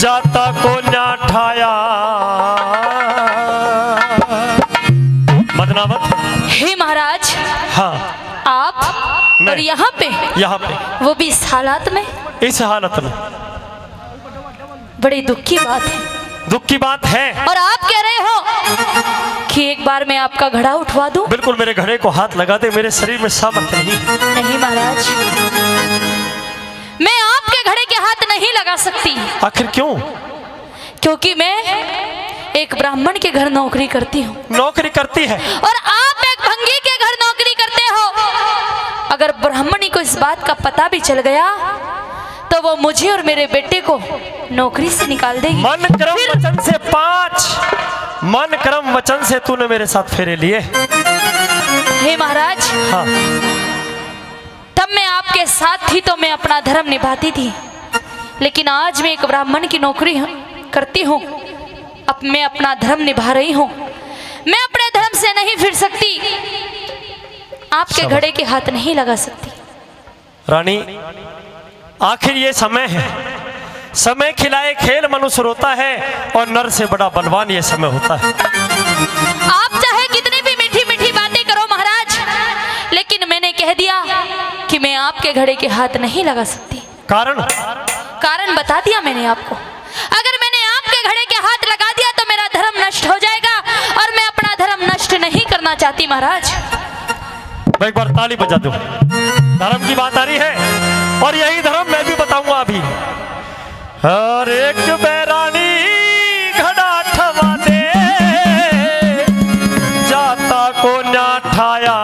जाता को न्या ठाया। मदनावत। हे महाराज। हाँ आप और यहाँ पे वो भी इस हालात में, इस हालत में बड़ी दुख की बात है। दुख की बात है। और आप कह रहे हो कि एक बार मैं आपका घड़ा उठवा दूं? बिल्कुल, मेरे घड़े को हाथ लगा दे, मेरे शरीर में सामर्थ्य नहीं। नहीं महाराज, मैं आपके घड़े के हाथ नहीं लगा सकती। आखिर क्यों? क्योंकि मैं एक ब्राह्मण के घर नौकरी करती हूँ। नौकरी करती है? और आप एक भंगी के घर नौकरी करते हो। अगर ब्राह्मणी को इस बात का पता भी चल गया तो वो मुझे और मेरे बेटे को नौकरी से निकाल देगी। मन क्रम वचन से 5 मन क्रम वचन से तूने मेरे साथ फेरे लिए। हे महाराज। हाँ। तब मैं आपके साथ थी तो मैं अपना धर्म निभाती थी, लेकिन आज मैं एक ब्राह्मण की नौकरी करती हूँ। अब मैं अपना धर्म निभा रही हूँ, मैं अपने धर्म से नहीं फिर सकती, आपके घड़े के हाथ नहीं लगा सकती। रानी, आखिर ये समय है, समय खिलाए खेल मनुष्य रोता है और नर से बड़ा बलवान ये समय होता है। आप चाहे कितनी भी मीठी मीठी बातें करो महाराज, लेकिन मैंने कह दिया कि मैं आपके घड़े के हाथ नहीं लगा सकती। कारण बता दिया मैंने आपको। अगर मैंने आपके घड़े के हाथ लगा दिया तो मेरा धर्म नष्ट हो जाएगा, और मैं अपना धर्म नष्ट नहीं करना चाहती महाराज। मैं एक बार ताली बजा दूं। धर्म की बात आ रही है और यही धर्म मैं भी बताऊंगा अभी। हर एक बैरानी घड़ा ठवा दे, जाता को न्या ठाया।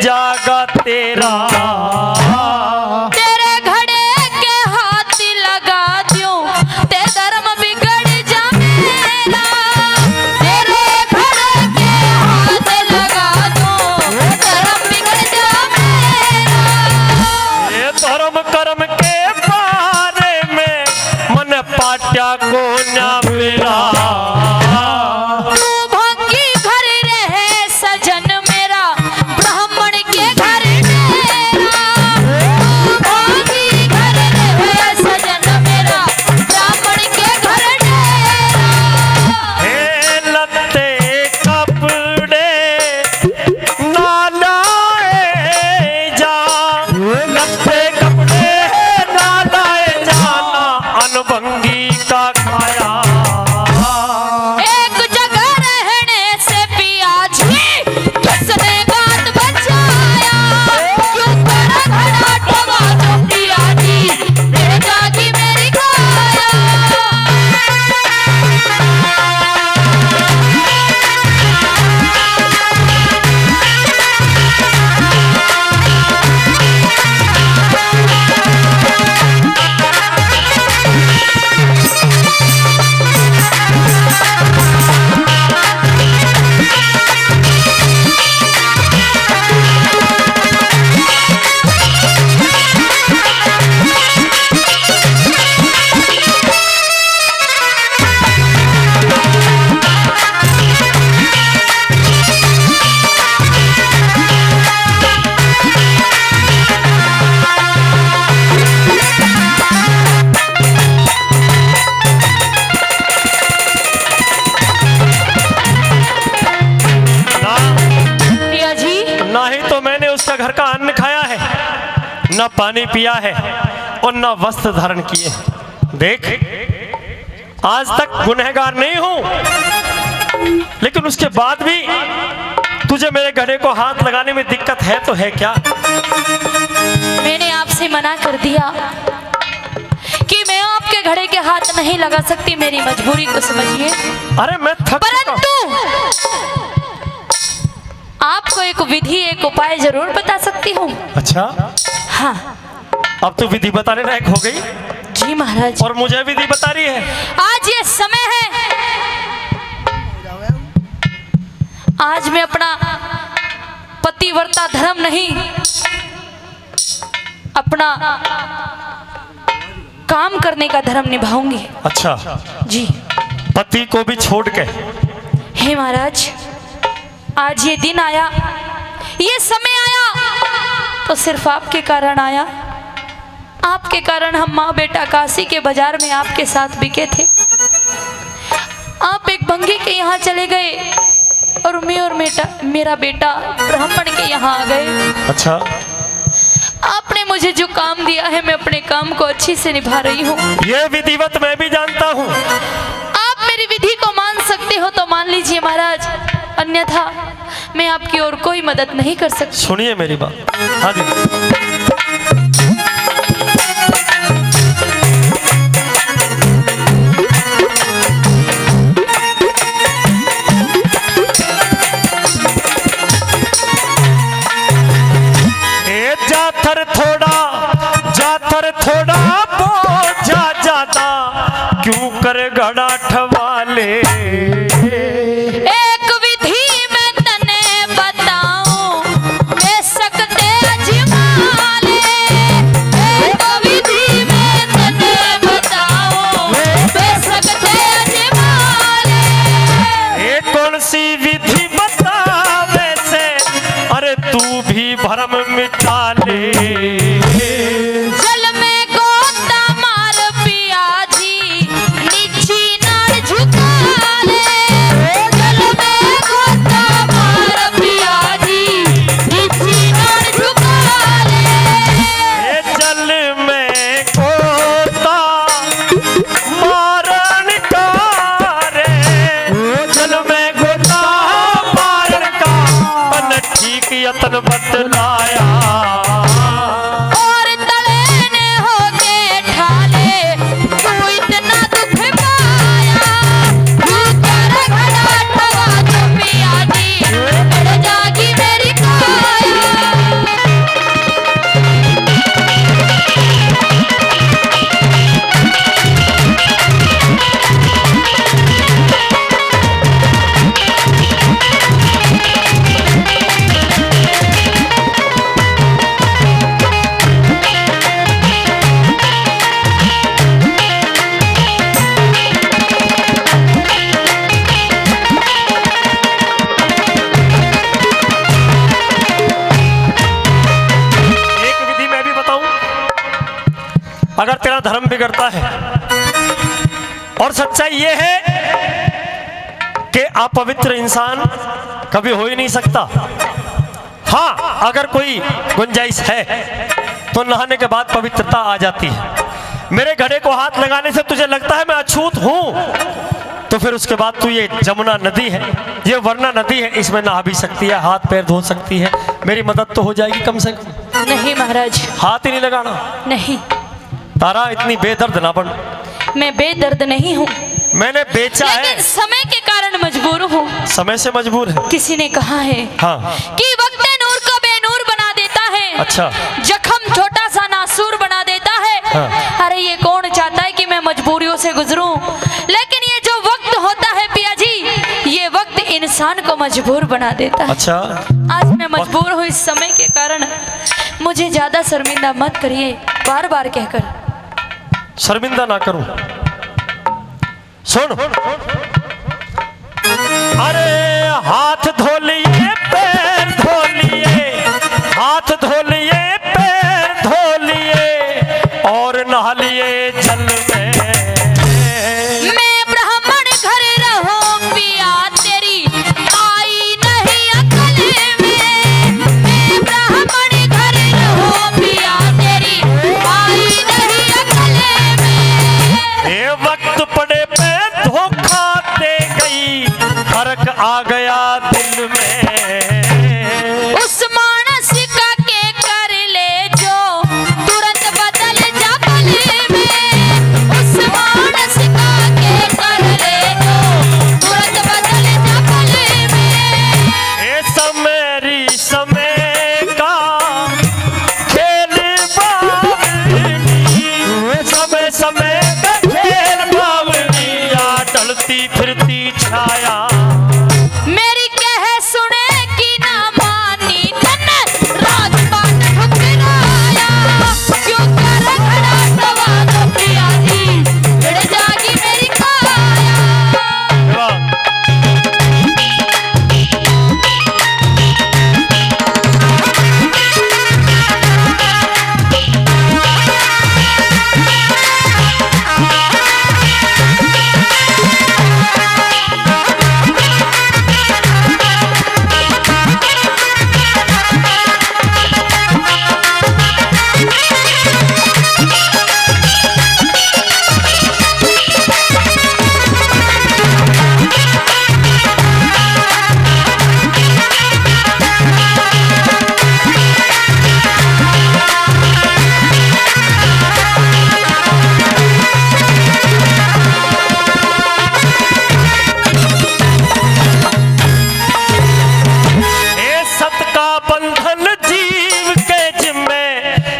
जागा तेरा, तेरे घड़े के हाथ लगा दूं, ते धर्म बिगड़ जा मेरा। तेरे घड़े के हाथ लगा दूं, धर्म बिगड़ जा मेरा। ये धर्म कर्म के बारे में मन पाट्या को ना मेरा। न पानी पिया है और न वस्त्र धारण किए। देख, आज तक गुनहगार नहीं हूं, लेकिन उसके बाद भी तुझे मेरे घड़े को हाथ लगाने में दिक्कत है तो है क्या? मैंने आपसे मना कर दिया कि मैं आपके घड़े के हाथ नहीं लगा सकती, मेरी मजबूरी को समझिए। अरे मैं थक चुका। परंतु आपको एक विधि, एक उपाय जरूर बता सकती हूँ। अच्छा, हाँ। अब तो विधि बताने लायक हो गई। जी महाराज। और मुझे विधि बता रही है। आज ये समय है, आज मैं अपना पतिव्रता धर्म नहीं, अपना काम करने का धर्म निभाऊंगी। अच्छा जी। पति को भी छोड़ के? हे महाराज, आज ये दिन आया, ये समय आया तो सिर्फ आपके कारण आया। आपके कारण हम माँ बेटा काशी के बाजार में आपके साथ बिके थे। आप एक भंगी के यहाँ चले गए और मैं और मेरा बेटा ब्राह्मण के यहाँ आ गए। अच्छा। आपने मुझे जो काम दिया है, मैं अपने काम को अच्छी से निभा रही हूँ। ये विधिवत मैं भी जानता हूँ। आप मेरी विधि को मान सकते हो तो मान लीजिए महाराज, अन्यथा मैं आपकी और कोई मदद नहीं कर सकती। सुनिए मेरी बात। हाँ जी। जाथर थोड़ा बोझा ज्यादा, क्यों कर घड़ा ठवाले। एक विधि मैं तने बताऊं, बेशक दे अजमाले। एक विधि मैं तने बताऊं, बेशक दे अजमाले। एक कौन सी विधि बतावे से, अरे तू भी भरम मिटा ले। यतन बतलाया और तले ने होके ठाले, तू इतना दुख पाया। कर घड़ा ठवा तो पिया जी, बढ़ जागी मेरी काया। अगर तेरा धर्म बिगड़ता है, और सच्चाई ये है कि अपवित्र इंसान कभी हो ही नहीं सकता। हाँ, अगर कोई गुंजाइश है तो नहाने के बाद पवित्रता आ जाती है। मेरे घड़े को हाथ लगाने से तुझे लगता है मैं अछूत हूं, तो फिर उसके बाद तू ये जमुना नदी है, ये वरना नदी है, इसमें नहा भी सकती है, हाथ पैर धो सकती है। मेरी मदद तो हो जाएगी कम से कम। नहीं महाराज, हाथ ही नहीं लगाना। नहीं तारा, इतनी बेदर्द ना बन। मैं बेदर्द नहीं हूँ, मैंने बेचा है, लेकिन समय के कारण मजबूर हूँ। समय से मजबूर है। किसी ने कहा है हाँ, कि वक्त नूर को बेनूर बना देता है। अच्छा। जख्म छोटा सा नासूर बना देता है। हाँ। अरे ये कौन चाहता है कि मैं मजबूरियों से गुजरूं, लेकिन ये जो वक्त होता है पिया जी, ये वक्त इंसान को मजबूर बना देता है। अच्छा। आज मैं मजबूर हूँ इस समय के कारण, मुझे ज्यादा शर्मिंदा मत करिए, बार बार कहकर। शर्मिंदा ना करूं। सुन, अरे हाथ धो लिए, पैर धो लिए, हाथ धो लिए, पैर धो लिए, और नहा लिए जल में। मैं ब्राह्मण घर रहूं पिया, तेरी आई नहीं अकल में। मैं ब्राह्मण घर रहूं पिया, तेरी आ गया दिल में। उस मानस का के कर ले जो तुरंत बदल जा पल में। उस मानस का के कर ले जो तुरंत बदल जा पल में। ए समय समय का खेल बावली, समय समय का खेल बावली, या टलती फिरती छाया। मेरी कह सुने की ना मानी तन राजपाट ठुकराया। क्यों कर खड़ा सवालों की आधी भिड़ जागी मेरी काया। वाह।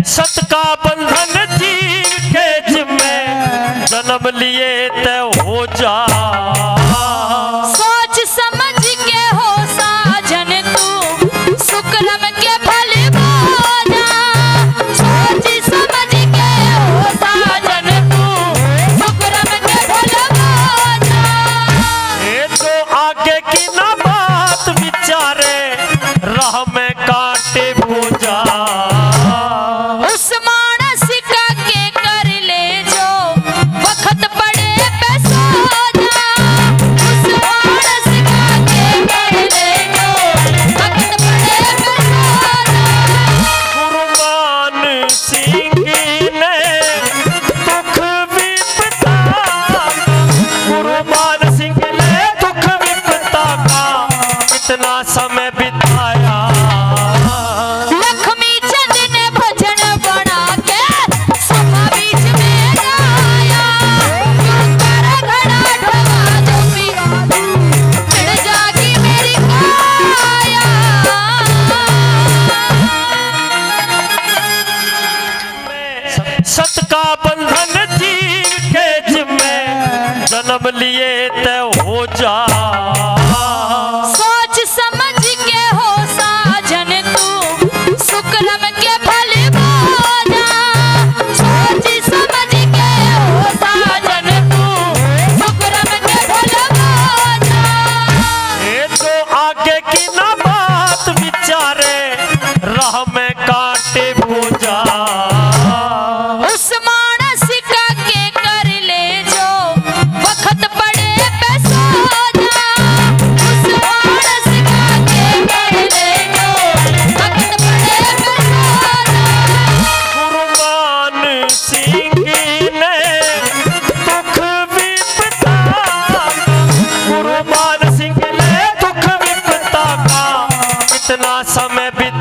सत का बंधन जीव के जिम्मे, जन्म लिए तय हो जा। सोच समझ के हो साजन तू शुक्रम के फल भोजा। सोच समझ के हो साजन तू शुक्रम के फल भोजा। ये तो आगे की ना बात विचारे, राह में कांटे भूजा। उस मानस का के कर ले जो वक्त पड़े पे सो जा। उस मानस का के कर ले जो वक्त पड़े पे सो जा। कुर्बान सिंह ने दुख विपता, कुर्बान सिंह ने दुख विपता का कितना समय बिताया। लक्ष्मी चंद ने भजन बना के सभा बीच में गाया। क्यों कर घड़ा ढवा जो पिया भिड़ जागी मेरी काया। सत का बंधन जीव के जिम्मे, जन्म लिए तय हो जा। सोच समझ के हो साजन तू शुक्रम के फल भोजा। सोच समझ के हो साजन तू शुक्रम के फल भोजा। ये तो आगे की ना बात विचारे, राह में कांटे भूजा। उस मानस का के कर ले जो वक्त पड़े पे सो जा। उस मानस का के कर ले जो वक्त पड़े पे सो जा। कुर्बान सिंह ने दुख विपता, कुर्बान सिंह ने दुख विपता का कितना समय बिताया।